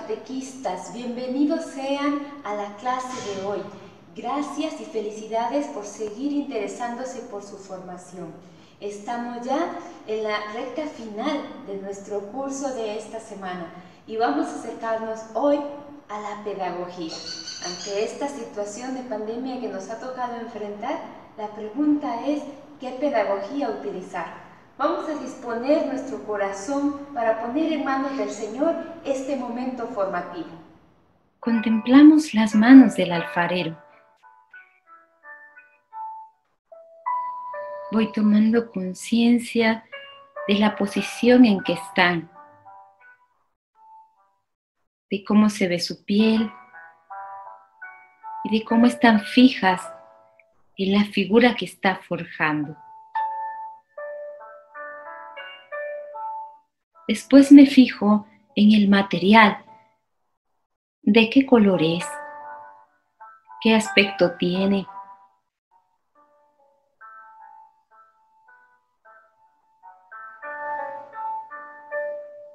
catequistas, bienvenidos sean a la clase de hoy. Gracias y felicidades por seguir interesándose por su formación. Estamos ya en la recta final de nuestro curso de esta semana y vamos a acercarnos hoy a la pedagogía. Ante esta situación de pandemia que nos ha tocado enfrentar, la pregunta es: ¿qué pedagogía utilizar? Vamos a disponer nuestro corazón para poner en manos del Señor este momento formativo. Contemplamos las manos del alfarero. Voy tomando conciencia de la posición en que están, de cómo se ve su piel y de cómo están fijas en la figura que está forjando. Después me fijo en el material, de qué color es, qué aspecto tiene.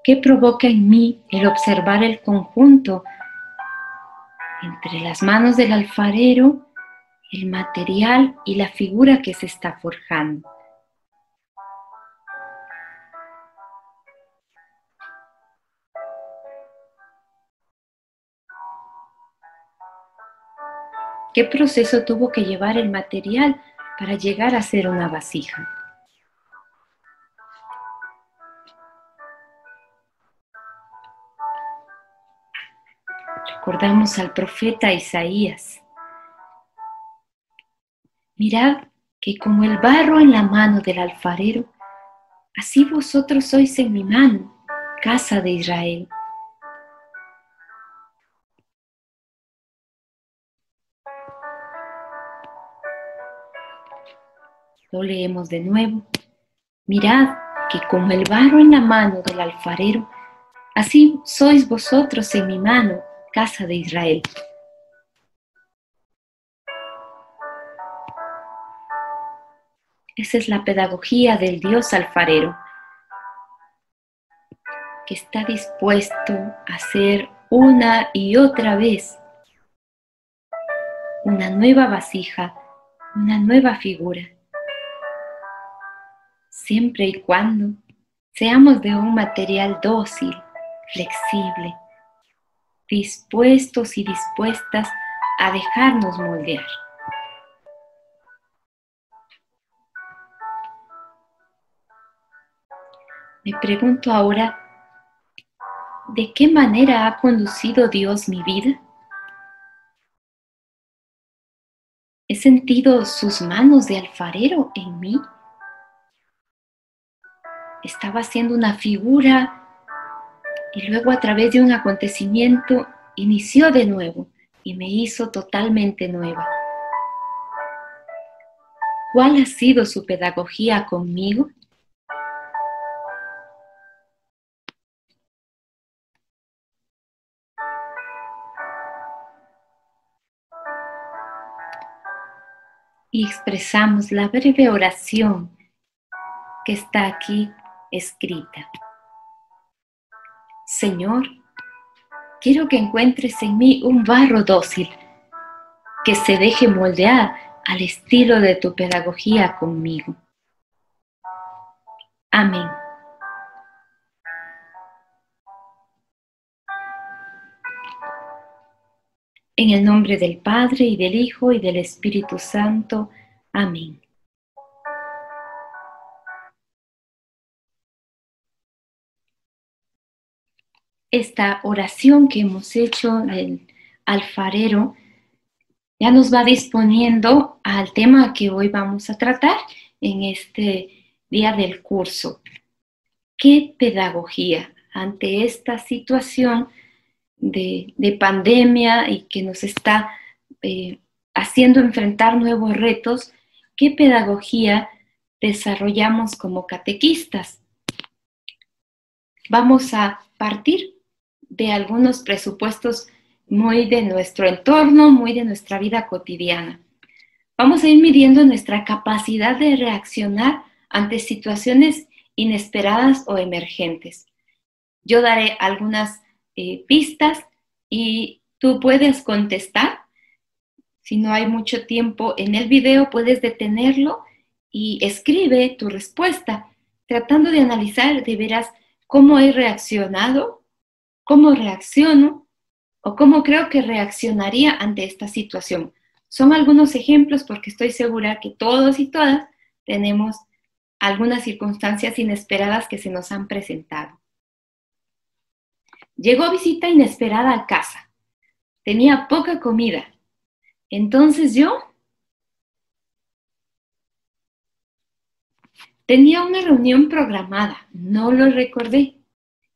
¿Qué provoca en mí el observar el conjunto entre las manos del alfarero, el material y la figura que se está forjando? ¿Qué proceso tuvo que llevar el material para llegar a ser una vasija? Recordamos al profeta Isaías. Mirad que como el barro en la mano del alfarero, así vosotros sois en mi mano, casa de Israel. Lo leemos de nuevo. Mirad que como el barro en la mano del alfarero, así sois vosotros en mi mano, casa de Israel. Esa es la pedagogía del Dios alfarero, que está dispuesto a hacer una y otra vez una nueva vasija, una nueva figura, siempre y cuando seamos de un material dócil, flexible, dispuestos y dispuestas a dejarnos moldear. Me pregunto ahora, ¿de qué manera ha conducido Dios mi vida? ¿He sentido sus manos de alfarero en mí? Estaba haciendo una figura y luego a través de un acontecimiento inició de nuevo y me hizo totalmente nueva. ¿Cuál ha sido su pedagogía conmigo? Y expresamos la breve oración que está aquí escrita. Señor, quiero que encuentres en mí un barro dócil, que se deje moldear al estilo de tu pedagogía conmigo. Amén. En el nombre del Padre, y del Hijo, y del Espíritu Santo. Amén. Esta oración que hemos hecho del alfarero ya nos va disponiendo al tema que hoy vamos a tratar en este día del curso. ¿Qué pedagogía ante esta situación de pandemia y que nos está haciendo enfrentar nuevos retos? ¿Qué pedagogía desarrollamos como catequistas? Vamos a partir de algunos presupuestos muy de nuestro entorno, muy de nuestra vida cotidiana. Vamos a ir midiendo nuestra capacidad de reaccionar ante situaciones inesperadas o emergentes. Yo daré algunas pistas y tú puedes contestar. Si no hay mucho tiempo en el video, puedes detenerlo y escribe tu respuesta, tratando de analizar de veras cómo he reaccionado, cómo reacciono o cómo creo que reaccionaría ante esta situación. Son algunos ejemplos porque estoy segura que todos y todas tenemos algunas circunstancias inesperadas que se nos han presentado. Llegó visita inesperada a casa. Tenía poca comida. Entonces yo tenía una reunión programada. No lo recordé.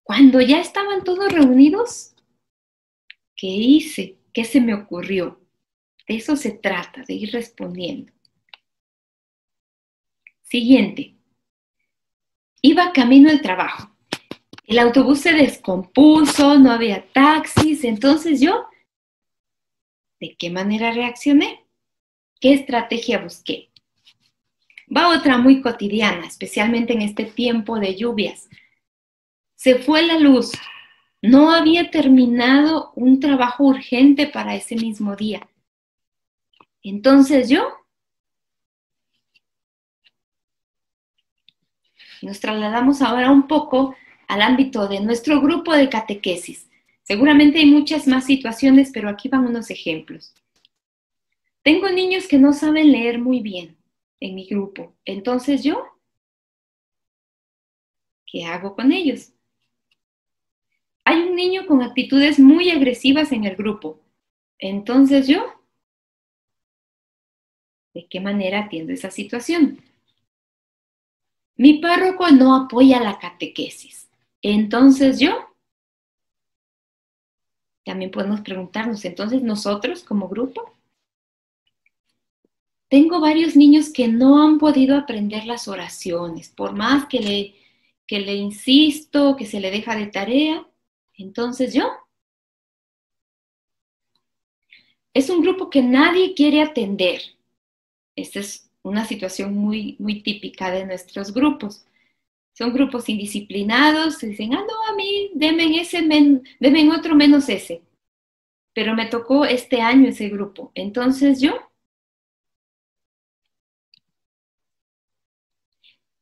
Cuando ya estaban todos reunidos, ¿qué hice? ¿Qué se me ocurrió? De eso se trata, de ir respondiendo. Siguiente. Iba camino al trabajo. El autobús se descompuso, no había taxis, entonces yo, ¿de qué manera reaccioné? ¿Qué estrategia busqué? Va otra muy cotidiana, especialmente en este tiempo de lluvias. Se fue la luz. No había terminado un trabajo urgente para ese mismo día. Entonces yo nos trasladamos ahora un poco al ámbito de nuestro grupo de catequesis. Seguramente hay muchas más situaciones, pero aquí van unos ejemplos. Tengo niños que no saben leer muy bien en mi grupo. Entonces yo, ¿qué hago con ellos? Hay un niño con actitudes muy agresivas en el grupo. Entonces yo, ¿de qué manera atiendo esa situación? Mi párroco no apoya la catequesis. Entonces yo, también podemos preguntarnos, entonces nosotros como grupo, tengo varios niños que no han podido aprender las oraciones, por más que le insisto, que se le deja de tarea. Entonces yo, es un grupo que nadie quiere atender. Esta es una situación muy, muy típica de nuestros grupos. Son grupos indisciplinados, dicen, no, a mí denme otro menos ese. Pero me tocó este año ese grupo. Entonces yo,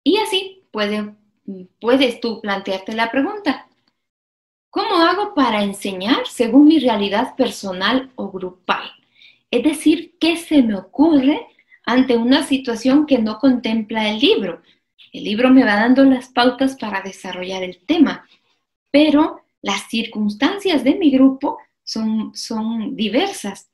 y así puedes tú plantearte la pregunta, ¿cómo hago para enseñar según mi realidad personal o grupal? Es decir, ¿qué se me ocurre ante una situación que no contempla el libro? El libro me va dando las pautas para desarrollar el tema, pero las circunstancias de mi grupo son diversas.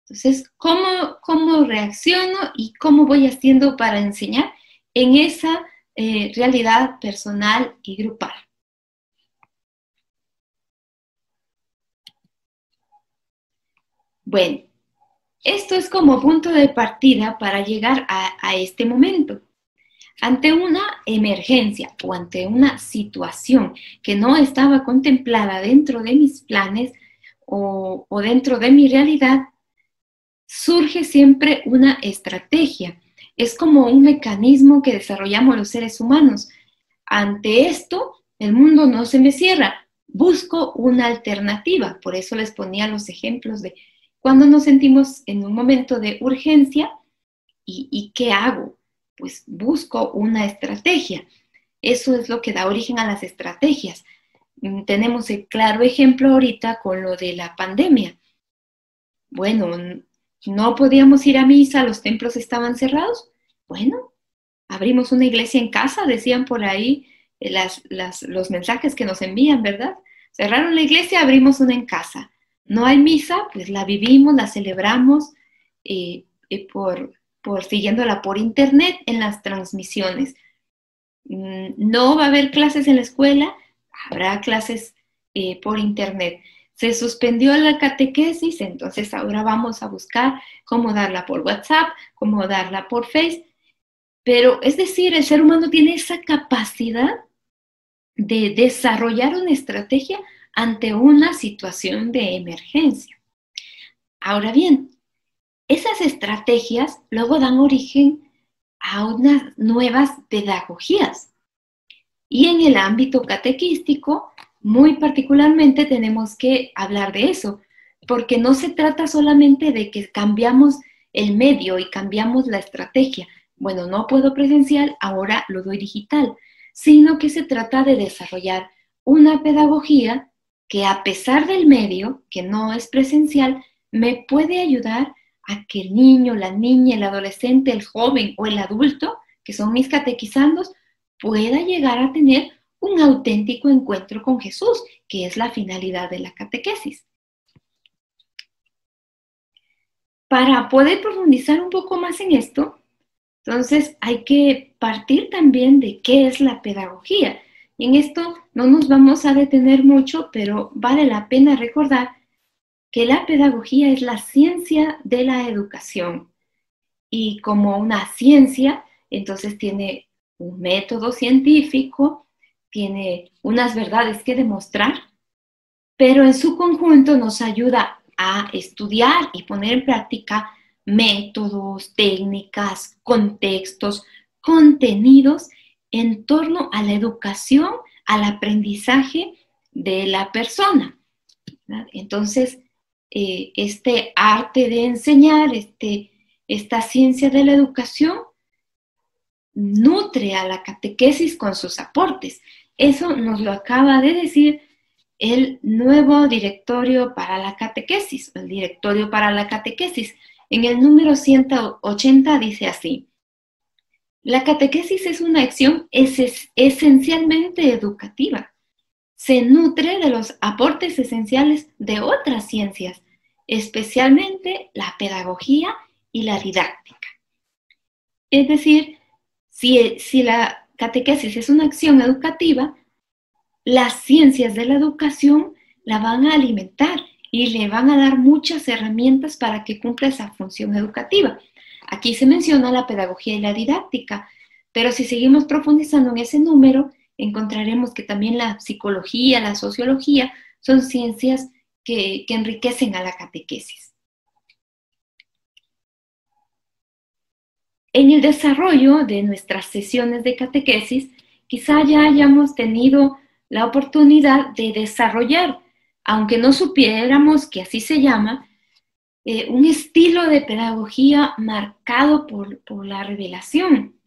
Entonces, ¿cómo reacciono y cómo voy haciendo para enseñar en esa realidad personal y grupal? Bueno, esto es como punto de partida para llegar a este momento. Ante una emergencia o ante una situación que no estaba contemplada dentro de mis planes o dentro de mi realidad, surge siempre una estrategia. Es como un mecanismo que desarrollamos los seres humanos. Ante esto, el mundo no se me cierra. Busco una alternativa. Por eso les ponía los ejemplos de cuando nos sentimos en un momento de urgencia y ¿qué hago? Pues busco una estrategia. Eso es lo que da origen a las estrategias. Tenemos el claro ejemplo ahorita con lo de la pandemia. Bueno, no podíamos ir a misa, los templos estaban cerrados. Bueno, abrimos una iglesia en casa, decían por ahí los mensajes que nos envían, ¿verdad? Cerraron la iglesia, abrimos una en casa. No hay misa, pues la vivimos, la celebramos siguiéndola por internet en las transmisiones. No va a haber clases en la escuela, habrá clases por internet. Se suspendió la catequesis, entonces ahora vamos a buscar cómo darla por WhatsApp, cómo darla por Face. Pero es decir, el ser humano tiene esa capacidad de desarrollar una estrategia ante una situación de emergencia. Ahora bien, esas estrategias luego dan origen a unas nuevas pedagogías. Y en el ámbito catequístico, muy particularmente tenemos que hablar de eso, porque no se trata solamente de que cambiamos el medio y cambiamos la estrategia. Bueno, no puedo presencial, ahora lo doy digital, sino que se trata de desarrollar una pedagogía que, a pesar del medio, que no es presencial, me puede ayudar a que el niño, la niña, el adolescente, el joven o el adulto, que son mis catequizandos, pueda llegar a tener un auténtico encuentro con Jesús, que es la finalidad de la catequesis. Para poder profundizar un poco más en esto, entonces hay que partir también de qué es la pedagogía. Y en esto no nos vamos a detener mucho, pero vale la pena recordar que la pedagogía es la ciencia de la educación. Y como una ciencia, entonces tiene un método científico, tiene unas verdades que demostrar, pero en su conjunto nos ayuda a estudiar y poner en práctica métodos, técnicas, contextos, contenidos en torno a la educación, al aprendizaje de la persona, ¿verdad? Entonces, este arte de enseñar, esta ciencia de la educación, nutre a la catequesis con sus aportes. Eso nos lo acaba de decir el nuevo directorio para la catequesis, el directorio para la catequesis. En el número 180 dice así: la catequesis es una acción esencialmente educativa. Se nutre de los aportes esenciales de otras ciencias, especialmente la pedagogía y la didáctica. Es decir, si la catequesis es una acción educativa, las ciencias de la educación la van a alimentar y le van a dar muchas herramientas para que cumpla esa función educativa. Aquí se menciona la pedagogía y la didáctica, pero si seguimos profundizando en ese número, encontraremos que también la psicología, la sociología, son ciencias que enriquecen a la catequesis. En el desarrollo de nuestras sesiones de catequesis, quizá ya hayamos tenido la oportunidad de desarrollar, aunque no supiéramos que así se llama, un estilo de pedagogía marcado por la revelación.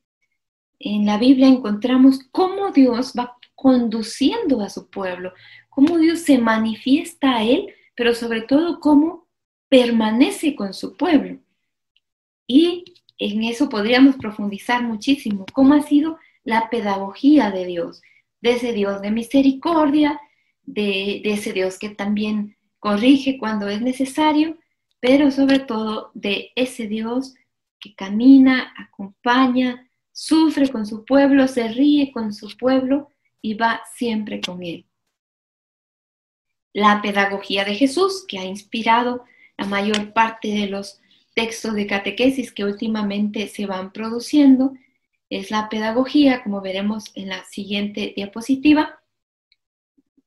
En la Biblia encontramos cómo Dios va conduciendo a su pueblo, cómo Dios se manifiesta a él, pero sobre todo cómo permanece con su pueblo. Y en eso podríamos profundizar muchísimo, cómo ha sido la pedagogía de Dios, de ese Dios de misericordia, de ese Dios que también corrige cuando es necesario, pero sobre todo de ese Dios que camina, acompaña, sufre con su pueblo, se ríe con su pueblo y va siempre con él. La pedagogía de Jesús, que ha inspirado la mayor parte de los textos de catequesis que últimamente se van produciendo, es la pedagogía, como veremos en la siguiente diapositiva,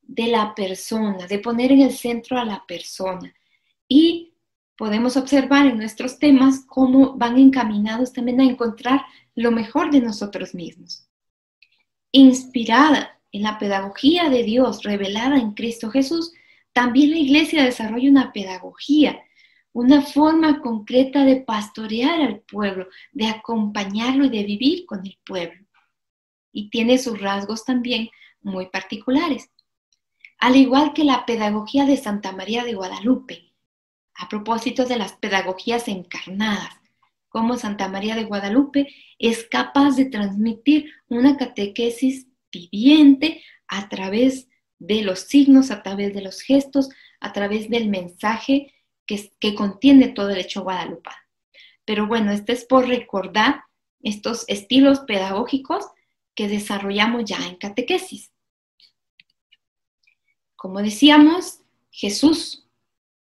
de la persona, de poner en el centro a la persona. Y podemos observar en nuestros temas cómo van encaminados también a encontrar lo mejor de nosotros mismos. Inspirada en la pedagogía de Dios revelada en Cristo Jesús, también la Iglesia desarrolla una pedagogía, una forma concreta de pastorear al pueblo, de acompañarlo y de vivir con el pueblo. Y tiene sus rasgos también muy particulares. Al igual que la pedagogía de Santa María de Guadalupe, a propósito de las pedagogías encarnadas, cómo Santa María de Guadalupe es capaz de transmitir una catequesis viviente a través de los signos, a través de los gestos, a través del mensaje que contiene todo el hecho guadalupano. Pero bueno, esto es por recordar estos estilos pedagógicos que desarrollamos ya en catequesis. Como decíamos, Jesús,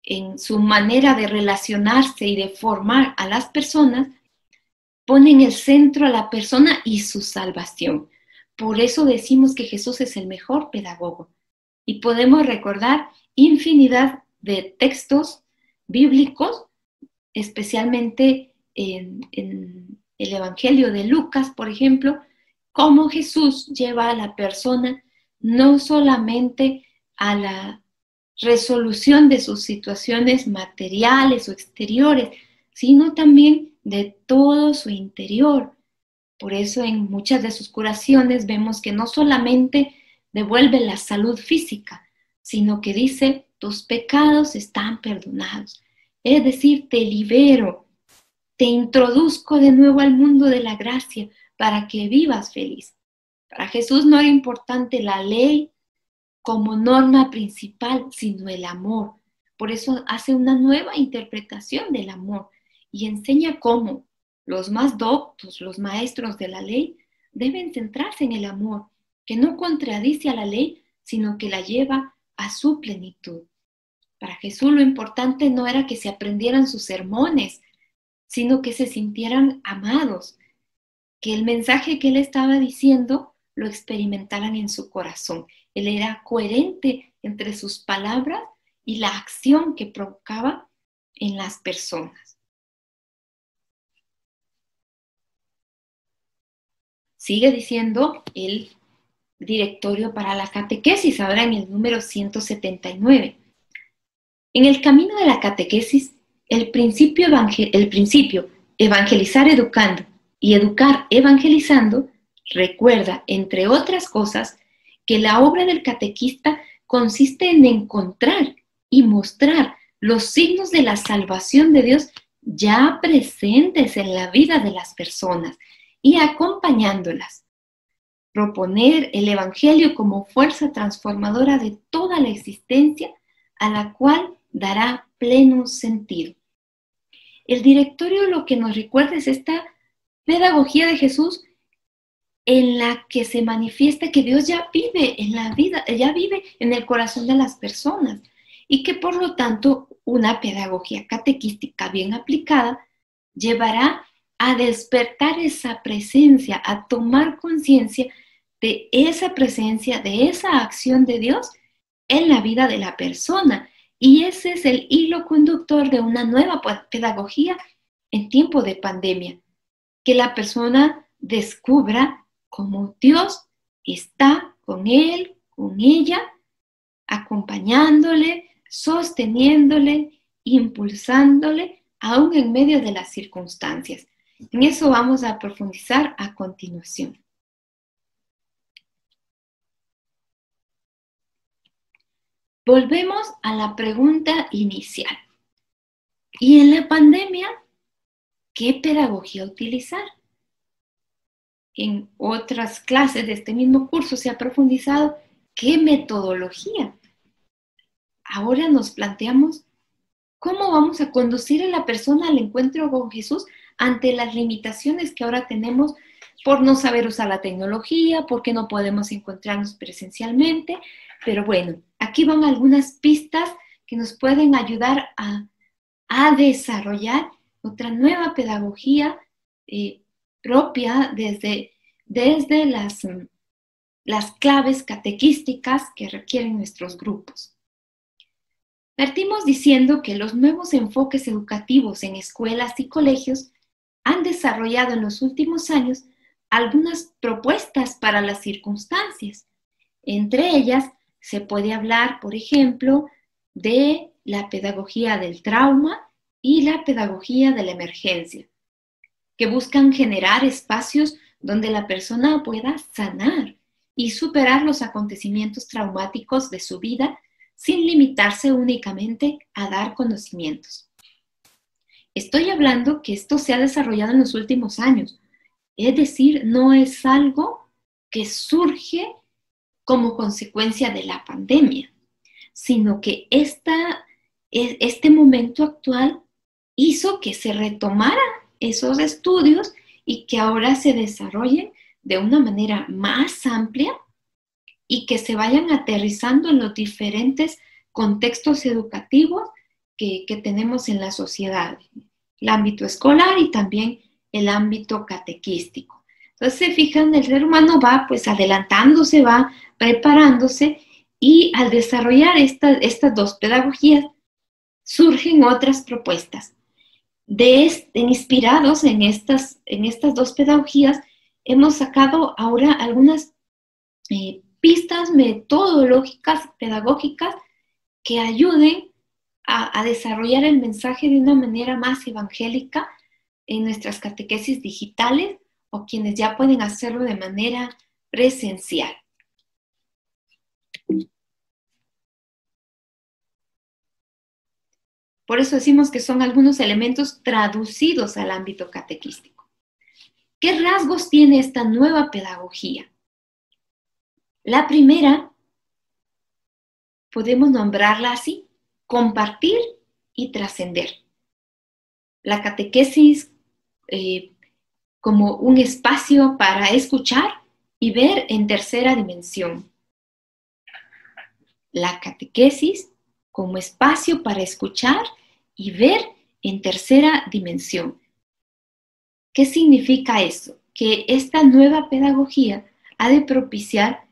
en su manera de relacionarse y de formar a las personas, pone en el centro a la persona y su salvación. Por eso decimos que Jesús es el mejor pedagogo. Y podemos recordar infinidad de textos bíblicos, especialmente en el Evangelio de Lucas, por ejemplo, cómo Jesús lleva a la persona no solamente a la resolución de sus situaciones materiales o exteriores, sino también de todo su interior. Por eso en muchas de sus curaciones vemos que no solamente devuelve la salud física, sino que dice, tus pecados están perdonados. Es decir, te libero, te introduzco de nuevo al mundo de la gracia para que vivas feliz. Para Jesús no era importante la ley como norma principal, sino el amor. Por eso hace una nueva interpretación del amor y enseña cómo los más doctos, los maestros de la ley, deben centrarse en el amor, que no contradice a la ley, sino que la lleva a su plenitud. Para Jesús lo importante no era que se aprendieran sus sermones, sino que se sintieran amados, que el mensaje que él estaba diciendo lo experimentaran en su corazón. Él era coherente entre sus palabras y la acción que provocaba en las personas. Sigue diciendo el directorio para la catequesis, ahora en el número 179. En el camino de la catequesis, el principio evangelizar educando y educar evangelizando, recuerda, entre otras cosas, que la obra del catequista consiste en encontrar y mostrar los signos de la salvación de Dios ya presentes en la vida de las personas y acompañándolas. Proponer el Evangelio como fuerza transformadora de toda la existencia a la cual dará pleno sentido. El directorio lo que nos recuerda es esta pedagogía de Jesús en la que se manifiesta que Dios ya vive en la vida, ya vive en el corazón de las personas y que por lo tanto una pedagogía catequística bien aplicada llevará a despertar esa presencia, a tomar conciencia de esa presencia, de esa acción de Dios en la vida de la persona. Y ese es el hilo conductor de una nueva pedagogía en tiempo de pandemia, que la persona descubra cómo Dios está con él, con ella, acompañándole, sosteniéndole, impulsándole, aún en medio de las circunstancias. En eso vamos a profundizar a continuación. Volvemos a la pregunta inicial. ¿Y en la pandemia qué pedagogía utilizar? En otras clases de este mismo curso se ha profundizado qué metodología. Ahora nos planteamos cómo vamos a conducir a la persona al encuentro con Jesús ante las limitaciones que ahora tenemos por no saber usar la tecnología, porque no podemos encontrarnos presencialmente. Pero bueno, aquí van algunas pistas que nos pueden ayudar a desarrollar otra nueva pedagogía propia desde las claves catequísticas que requieren nuestros grupos. Partimos diciendo que los nuevos enfoques educativos en escuelas y colegios han desarrollado en los últimos años algunas propuestas para las circunstancias. Entre ellas se puede hablar, por ejemplo, de la pedagogía del trauma y la pedagogía de la emergencia, que buscan generar espacios donde la persona pueda sanar y superar los acontecimientos traumáticos de su vida sin limitarse únicamente a dar conocimientos. Estoy hablando que esto se ha desarrollado en los últimos años, es decir, no es algo que surge como consecuencia de la pandemia, sino que este momento actual hizo que se retomaran esos estudios y que ahora se desarrollen de una manera más amplia y que se vayan aterrizando en los diferentes contextos educativos que tenemos en la sociedad, el ámbito escolar y también el ámbito catequístico. Entonces se fijan, el ser humano va pues adelantándose, va preparándose y al desarrollar estas dos pedagogías surgen otras propuestas. Inspirados en estas dos pedagogías, hemos sacado ahora algunas pistas metodológicas, pedagógicas, que ayuden a desarrollar el mensaje de una manera más evangélica en nuestras catequesis digitales o quienes ya pueden hacerlo de manera presencial. Por eso decimos que son algunos elementos traducidos al ámbito catequístico. ¿Qué rasgos tiene esta nueva pedagogía? La primera, podemos nombrarla así: compartir y trascender. La catequesis como un espacio para escuchar y ver en tercera dimensión. La catequesis como espacio para escuchar y ver en tercera dimensión. ¿Qué significa eso? Que esta nueva pedagogía ha de propiciar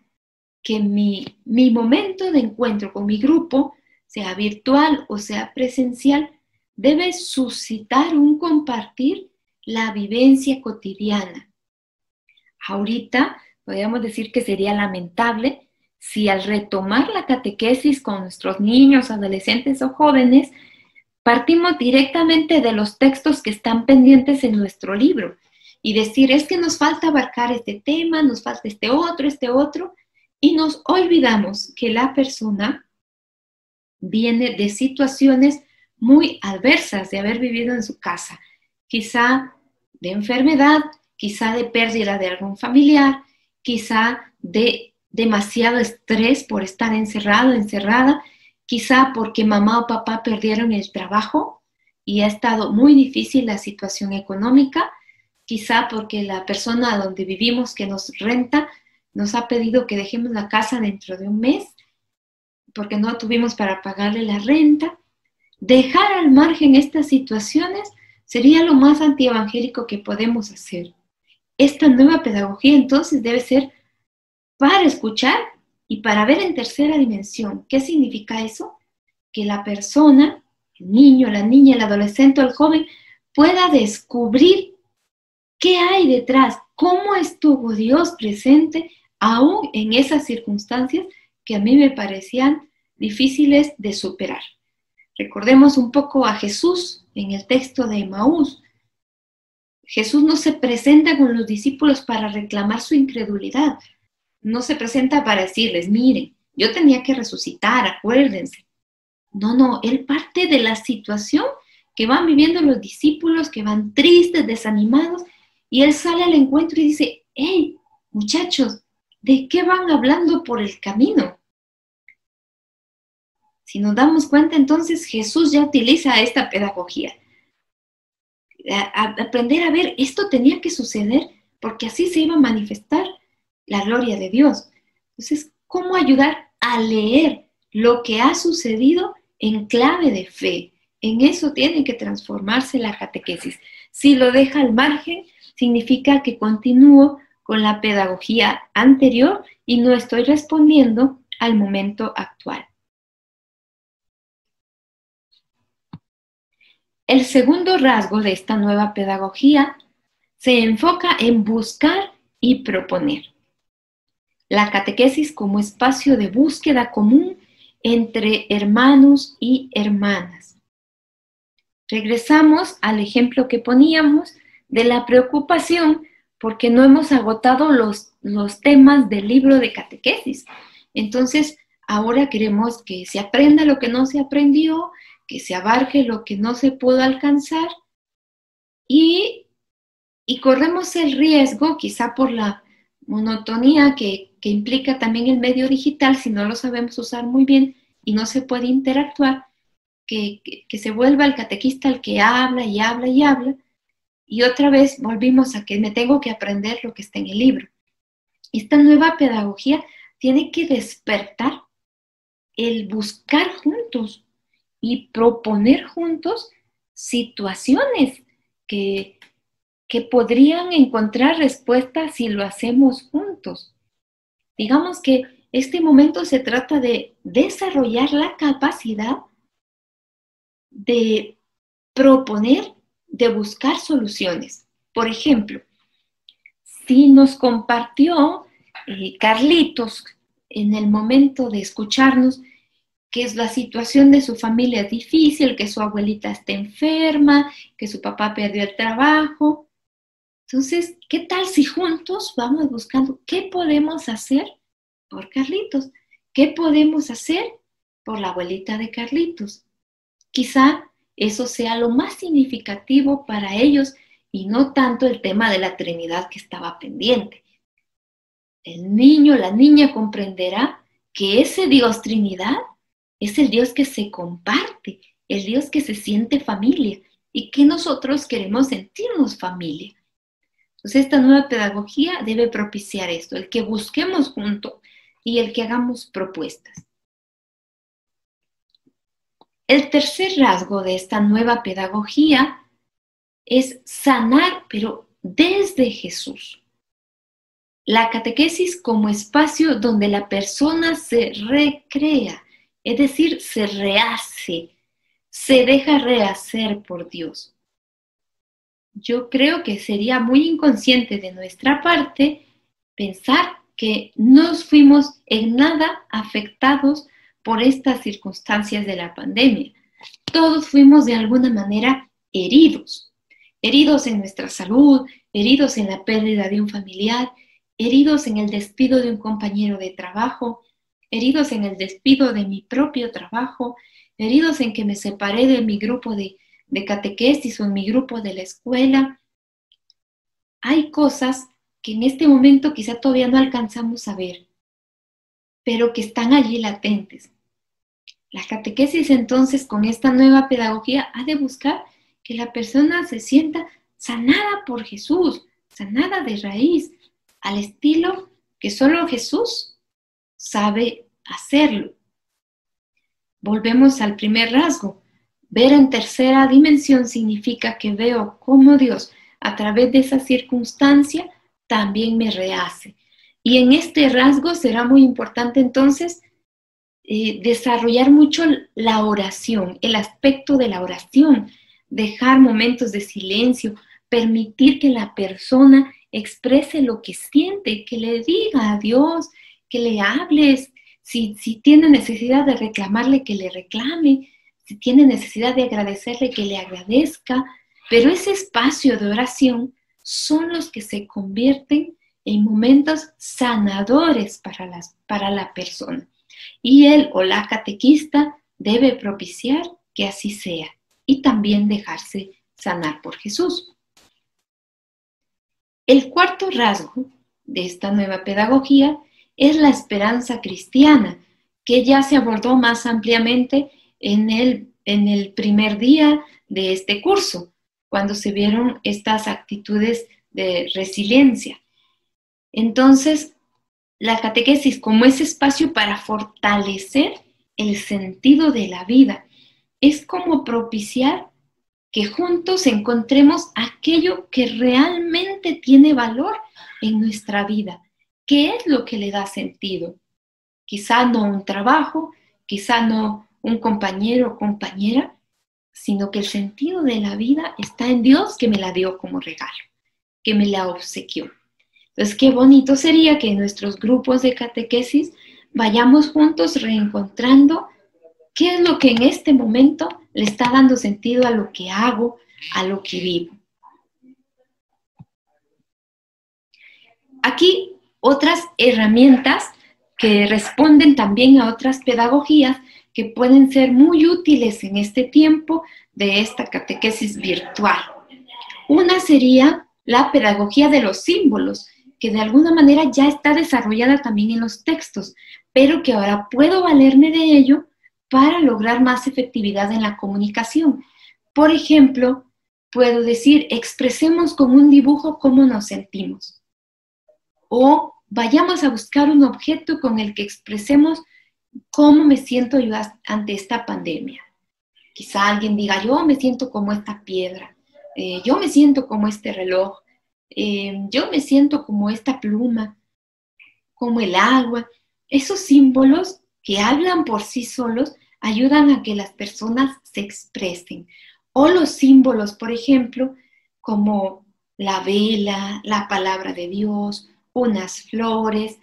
que mi momento de encuentro con mi grupo, sea virtual o sea presencial, debe suscitar un compartir la vivencia cotidiana. Ahorita podríamos decir que sería lamentable si al retomar la catequesis con nuestros niños, adolescentes o jóvenes, partimos directamente de los textos que están pendientes en nuestro libro y decir, es que nos falta abarcar este tema, nos falta este otro, y nos olvidamos que la persona viene de situaciones muy adversas de haber vivido en su casa, quizá de enfermedad, quizá de pérdida de algún familiar, quizá de demasiado estrés por estar encerrado, encerrada, quizá porque mamá o papá perdieron el trabajo y ha estado muy difícil la situación económica, quizá porque la persona donde vivimos que nos renta nos ha pedido que dejemos la casa dentro de un mes porque no tuvimos para pagarle la renta. Dejar al margen estas situaciones sería lo más antievangélico que podemos hacer. Esta nueva pedagogía entonces debe ser para escuchar y para ver en tercera dimensión. ¿Qué significa eso? Que la persona, el niño, la niña, el adolescente o el joven pueda descubrir qué hay detrás, cómo estuvo Dios presente aún en esas circunstancias que a mí me parecían difíciles de superar. Recordemos un poco a Jesús en el texto de Emaús. Jesús no se presenta con los discípulos para reclamar su incredulidad. No se presenta para decirles, miren, yo tenía que resucitar, acuérdense. No, él parte de la situación que van viviendo los discípulos, que van tristes, desanimados, y él sale al encuentro y dice, hey, muchachos, ¿de qué van hablando por el camino? Si nos damos cuenta, entonces Jesús ya utiliza esta pedagogía. Aprender a ver, esto tenía que suceder porque así se iba a manifestar la gloria de Dios. Entonces, ¿cómo ayudar a leer lo que ha sucedido en clave de fe? En eso tiene que transformarse la catequesis. Si lo deja al margen, significa que continúo con la pedagogía anterior y no estoy respondiendo al momento actual. El segundo rasgo de esta nueva pedagogía se enfoca en buscar y proponer. La catequesis como espacio de búsqueda común entre hermanos y hermanas. Regresamos al ejemplo que poníamos de la preocupación porque no hemos agotado los temas del libro de catequesis. Entonces, ahora queremos que se aprenda lo que no se aprendió, que se abarque lo que no se pudo alcanzar y corremos el riesgo, quizá por la monotonía que implica también el medio digital, si no lo sabemos usar muy bien y no se puede interactuar, que se vuelva el catequista el que habla y habla y habla, y otra vez volvimos a que me tengo que aprender lo que está en el libro. Esta nueva pedagogía tiene que despertar el buscar juntos y proponer juntos situaciones que podrían encontrar respuesta si lo hacemos juntos. Digamos que este momento se trata de desarrollar la capacidad de proponer, de buscar soluciones. Por ejemplo, si nos compartió Carlitos en el momento de escucharnos que es la situación de su familia es difícil, que su abuelita está enferma, que su papá perdió el trabajo. Entonces, ¿qué tal si juntos vamos buscando qué podemos hacer por Carlitos? ¿Qué podemos hacer por la abuelita de Carlitos? Quizá eso sea lo más significativo para ellos y no tanto el tema de la Trinidad que estaba pendiente. El niño, la niña comprenderá que ese Dios Trinidad es el Dios que se comparte, el Dios que se siente familia y que nosotros queremos sentirnos familia. Entonces esta nueva pedagogía debe propiciar esto, el que busquemos juntos y el que hagamos propuestas. El tercer rasgo de esta nueva pedagogía es sanar, pero desde Jesús. La catequesis como espacio donde la persona se recrea, es decir, se rehace, se deja rehacer por Dios. Yo creo que sería muy inconsciente de nuestra parte pensar que no fuimos en nada afectados por estas circunstancias de la pandemia. Todos fuimos de alguna manera heridos, heridos en nuestra salud, heridos en la pérdida de un familiar, heridos en el despido de un compañero de trabajo, heridos en el despido de mi propio trabajo, heridos en que me separé de mi grupo de catequesis o en mi grupo de la escuela. Hay cosas que en este momento quizá todavía no alcanzamos a ver, pero que están allí latentes. La catequesis entonces con esta nueva pedagogía ha de buscar que la persona se sienta sanada por Jesús, sanada de raíz, al estilo que solo Jesús sabe hacerlo. Volvemos al primer rasgo. Ver en tercera dimensión significa que veo cómo Dios, a través de esa circunstancia, también me rehace. Y en este rasgo será muy importante entonces desarrollar mucho la oración, el aspecto de la oración, dejar momentos de silencio, permitir que la persona exprese lo que siente, que le diga a Dios, que le hables, si tiene necesidad de reclamarle, que le reclame, si tiene necesidad de agradecerle, que le agradezca, pero ese espacio de oración son los que se convierten en momentos sanadores para la persona. Y él o la catequista debe propiciar que así sea y también dejarse sanar por Jesús. El cuarto rasgo de esta nueva pedagogía es la esperanza cristiana, que ya se abordó más ampliamente en el primer día de este curso, cuando se vieron estas actitudes de resiliencia. Entonces, la catequesis como ese espacio para fortalecer el sentido de la vida, es como propiciar que juntos encontremos aquello que realmente tiene valor en nuestra vida. ¿Qué es lo que le da sentido? Quizá no un trabajo, quizá no un compañero o compañera, sino que el sentido de la vida está en Dios que me la dio como regalo, que me la obsequió. Entonces, qué bonito sería que en nuestros grupos de catequesis vayamos juntos reencontrando qué es lo que en este momento le está dando sentido a lo que hago, a lo que vivo. Aquí otras herramientas que responden también a otras pedagogías que pueden ser muy útiles en este tiempo de esta catequesis virtual. Una sería la pedagogía de los símbolos, que de alguna manera ya está desarrollada también en los textos, pero que ahora puedo valerme de ello para lograr más efectividad en la comunicación. Por ejemplo, puedo decir, expresemos con un dibujo cómo nos sentimos. O vayamos a buscar un objeto con el que expresemos cómo me siento yo ante esta pandemia. Quizá alguien diga, yo me siento como esta piedra, yo me siento como este reloj, yo me siento como esta pluma, como el agua. Esos símbolos que hablan por sí solos ayudan a que las personas se expresen. O los símbolos, por ejemplo, como la vela, la palabra de Dios, unas flores,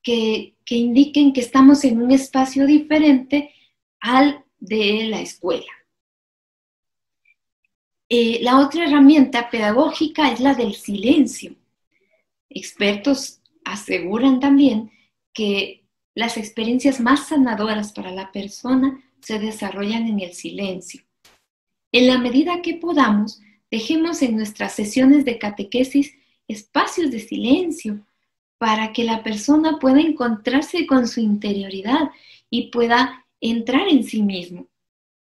que indiquen que estamos en un espacio diferente al de la escuela. La otra herramienta pedagógica es la del silencio. Expertos aseguran también que las experiencias más sanadoras para la persona se desarrollan en el silencio. En la medida que podamos, dejemos en nuestras sesiones de catequesis espacios de silencio para que la persona pueda encontrarse con su interioridad y pueda entrar en sí mismo.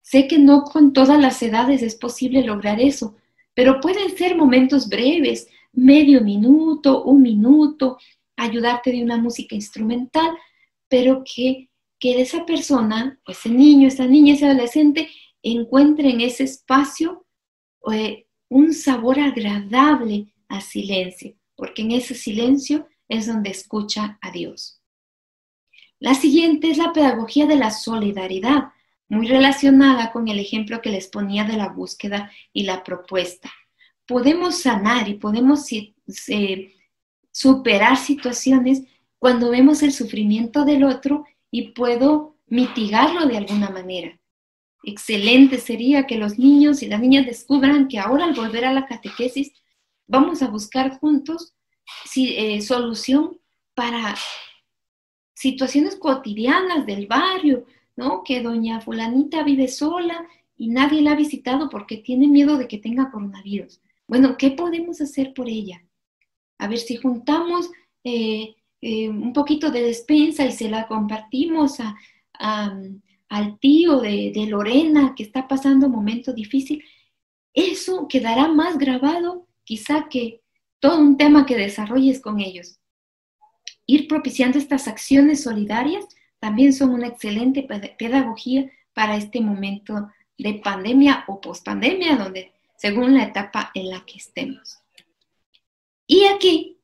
Sé que no con todas las edades es posible lograr eso, pero pueden ser momentos breves, medio minuto, un minuto, ayudarte de una música instrumental, pero que esa persona, ese niño, esa niña, ese adolescente, encuentre en ese espacio un sabor agradable al silencio, porque en ese silencio es donde escucha a Dios. La siguiente es la pedagogía de la solidaridad, muy relacionada con el ejemplo que les ponía de la búsqueda y la propuesta. Podemos sanar y podemos superar situaciones cuando vemos el sufrimiento del otro y puedo mitigarlo de alguna manera. Excelente sería que los niños y las niñas descubran que ahora al volver a la catequesis vamos a buscar juntos solución para situaciones cotidianas del barrio, ¿no? Que doña fulanita vive sola y nadie la ha visitado porque tiene miedo de que tenga coronavirus. Bueno, ¿qué podemos hacer por ella? A ver si juntamos un poquito de despensa y se la compartimos al tío de Lorena que está pasando un momento difícil. Eso quedará más grabado quizá que todo un tema que desarrolles con ellos. Ir propiciando estas acciones solidarias también son una excelente pedagogía para este momento de pandemia o pospandemia, donde según la etapa en la que estemos. Y aquí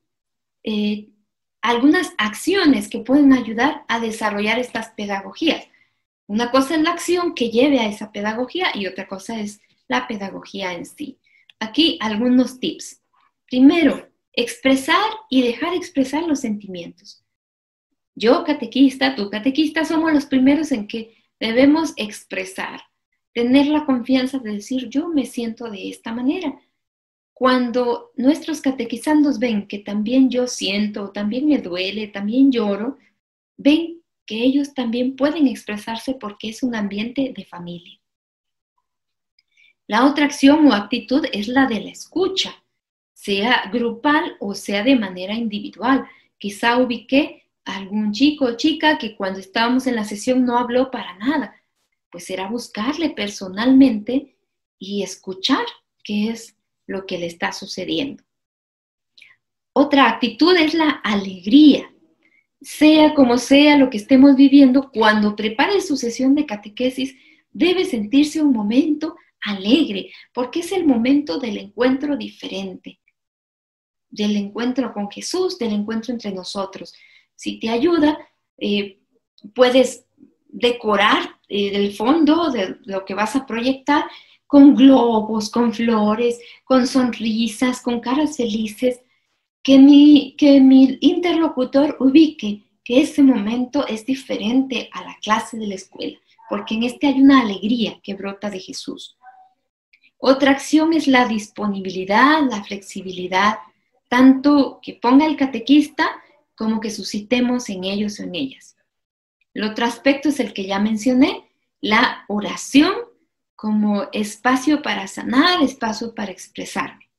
algunas acciones que pueden ayudar a desarrollar estas pedagogías. Una cosa es la acción que lleve a esa pedagogía y otra cosa es la pedagogía en sí. Aquí algunos tips. Primero, expresar y dejar expresar los sentimientos. Yo, catequista, tú, catequista, somos los primeros en que debemos expresar, tener la confianza de decir, yo me siento de esta manera. Cuando nuestros catequizandos ven que también yo siento, también me duele, también lloro, ven que ellos también pueden expresarse porque es un ambiente de familia. La otra acción o actitud es la de la escucha, sea grupal o sea de manera individual. Quizá ubiqué a algún chico o chica que cuando estábamos en la sesión no habló para nada. Pues era buscarle personalmente y escuchar qué es lo que le está sucediendo. Otra actitud es la alegría. Sea como sea lo que estemos viviendo, cuando prepare su sesión de catequesis, debe sentirse un momento alegre, porque es el momento del encuentro diferente, del encuentro con Jesús, del encuentro entre nosotros. Si te ayuda, puedes decorar el fondo de lo que vas a proyectar con globos, con flores, con sonrisas, con caras felices, que mi interlocutor ubique que ese momento es diferente a la clase de la escuela, porque en este hay una alegría que brota de Jesús. Otra acción es la disponibilidad, la flexibilidad, tanto que ponga el catequista como que suscitemos en ellos o en ellas. El otro aspecto es el que ya mencioné, la oración como espacio para sanar, espacio para expresarme.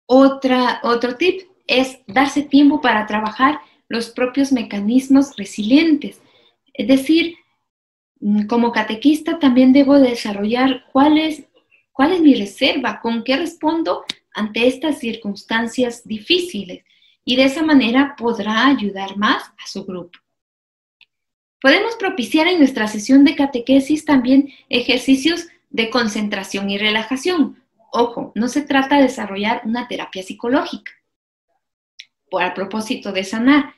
Otro tip es darse tiempo para trabajar los propios mecanismos resilientes. Es decir, como catequista también debo desarrollar cuál es mi reserva, con qué respondo ante estas circunstancias difíciles. Y de esa manera podrá ayudar más a su grupo. Podemos propiciar en nuestra sesión de catequesis también ejercicios de concentración y relajación. Ojo, no se trata de desarrollar una terapia psicológica a propósito de sanar,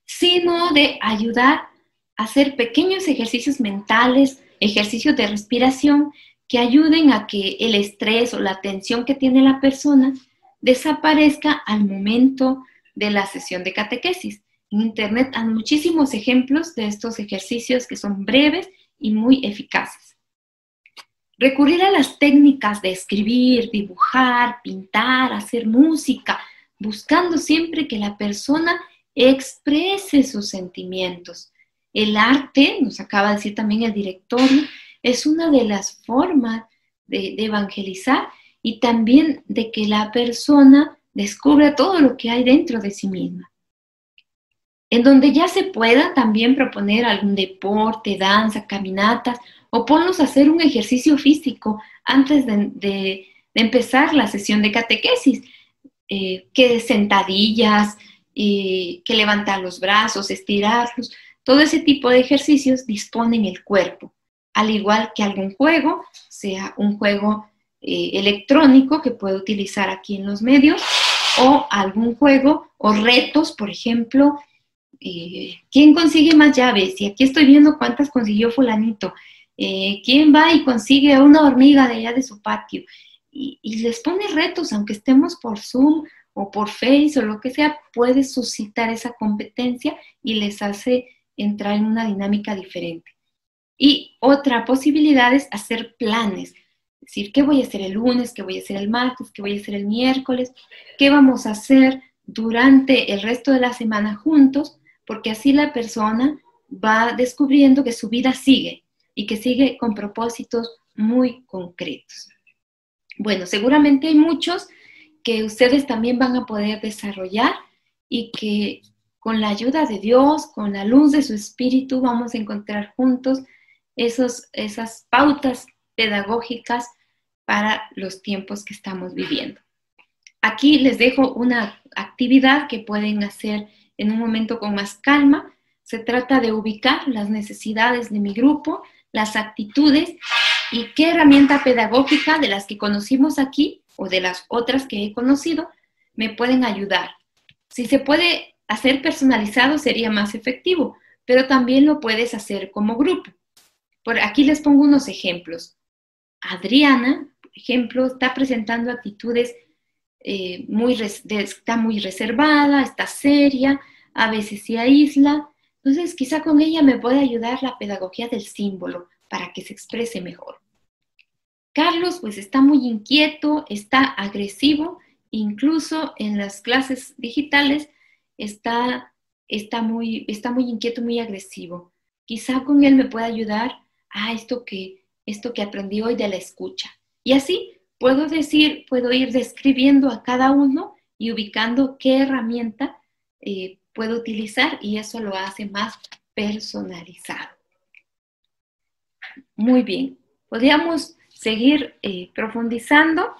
sino de ayudar a hacer pequeños ejercicios mentales, ejercicios de respiración que ayuden a que el estrés o la tensión que tiene la persona desaparezca al momento de la sesión de catequesis. En Internet hay muchísimos ejemplos de estos ejercicios que son breves y muy eficaces. Recurrir a las técnicas de escribir, dibujar, pintar, hacer música, buscando siempre que la persona exprese sus sentimientos. El arte, nos acaba de decir también el directorio, es una de las formas de evangelizar y también de que la persona descubra todo lo que hay dentro de sí misma. En donde ya se pueda también proponer algún deporte, danza, caminatas, o ponlos a hacer un ejercicio físico antes de empezar la sesión de catequesis, que sentadillas, que levantar los brazos, estirarlos, todo ese tipo de ejercicios disponen el cuerpo, al igual que algún juego, sea un juego electrónico que puede utilizar aquí en los medios, o algún juego o retos, por ejemplo, ¿quién consigue más llaves? Y aquí estoy viendo cuántas consiguió fulanito. ¿Quién va y consigue una hormiga de allá de su patio? Y les pone retos, aunque estemos por Zoom o por Face o lo que sea, puede suscitar esa competencia y les hace entrar en una dinámica diferente. Y otra posibilidad es hacer planes. Es decir, ¿qué voy a hacer el lunes? ¿Qué voy a hacer el martes? ¿Qué voy a hacer el miércoles? ¿Qué vamos a hacer durante el resto de la semana juntos? Porque así la persona va descubriendo que su vida sigue y que sigue con propósitos muy concretos. Bueno, seguramente hay muchos que ustedes también van a poder desarrollar y que con la ayuda de Dios, con la luz de su espíritu, vamos a encontrar juntos esas pautas pedagógicas para los tiempos que estamos viviendo. Aquí les dejo una actividad que pueden hacer en un momento con más calma. Se trata de ubicar las necesidades de mi grupo, las actitudes y qué herramienta pedagógica de las que conocimos aquí o de las otras que he conocido me pueden ayudar. Si se puede hacer personalizado sería más efectivo, pero también lo puedes hacer como grupo. Por aquí les pongo unos ejemplos. Adriana, por ejemplo, está presentando actitudes está muy reservada, está seria, a veces se aísla. Entonces, quizá con ella me puede ayudar la pedagogía del símbolo para que se exprese mejor. Carlos, pues está muy inquieto, está agresivo, incluso en las clases digitales está muy inquieto, muy agresivo. Quizá con él me pueda ayudar a esto que aprendí hoy de la escucha. Y así puedo ir describiendo a cada uno y ubicando qué herramienta puedo utilizar y eso lo hace más personalizado. Muy bien, podríamos seguir profundizando,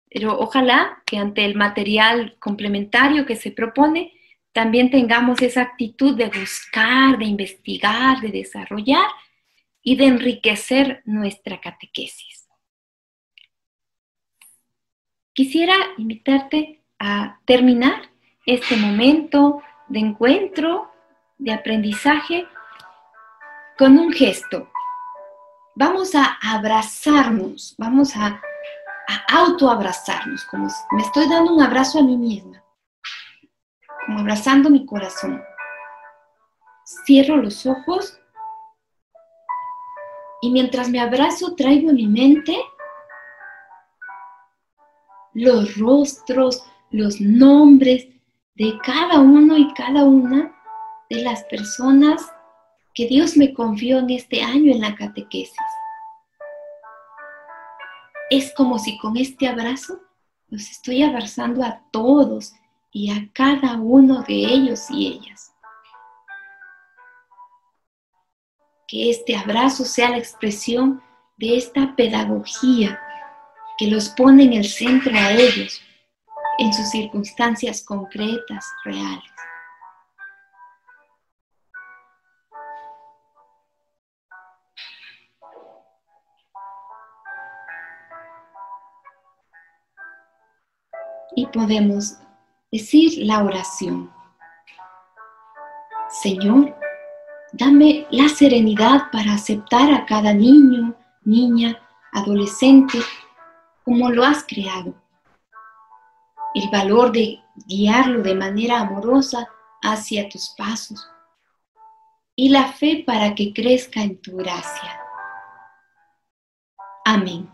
pero ojalá que ante el material complementario que se propone también tengamos esa actitud de buscar, de investigar, de desarrollar y de enriquecer nuestra catequesis. Quisiera invitarte a terminar este momento de encuentro, de aprendizaje, con un gesto. Vamos a abrazarnos, vamos a autoabrazarnos, como si me estoy dando un abrazo a mí misma, como abrazando mi corazón. Cierro los ojos y mientras me abrazo traigo a mi mente los rostros, los nombres de cada uno y cada una de las personas que Dios me confió en este año en la catequesis. Es como si con este abrazo los estoy abrazando a todos y a cada uno de ellos y ellas. Que este abrazo sea la expresión de esta pedagogía que los pone en el centro a ellos, en sus circunstancias concretas, reales. Y podemos decir la oración. Señor, dame la serenidad para aceptar a cada niño, niña, adolescente, como lo has creado. El valor de guiarlo de manera amorosa hacia tus pasos y la fe para que crezca en tu gracia. Amén.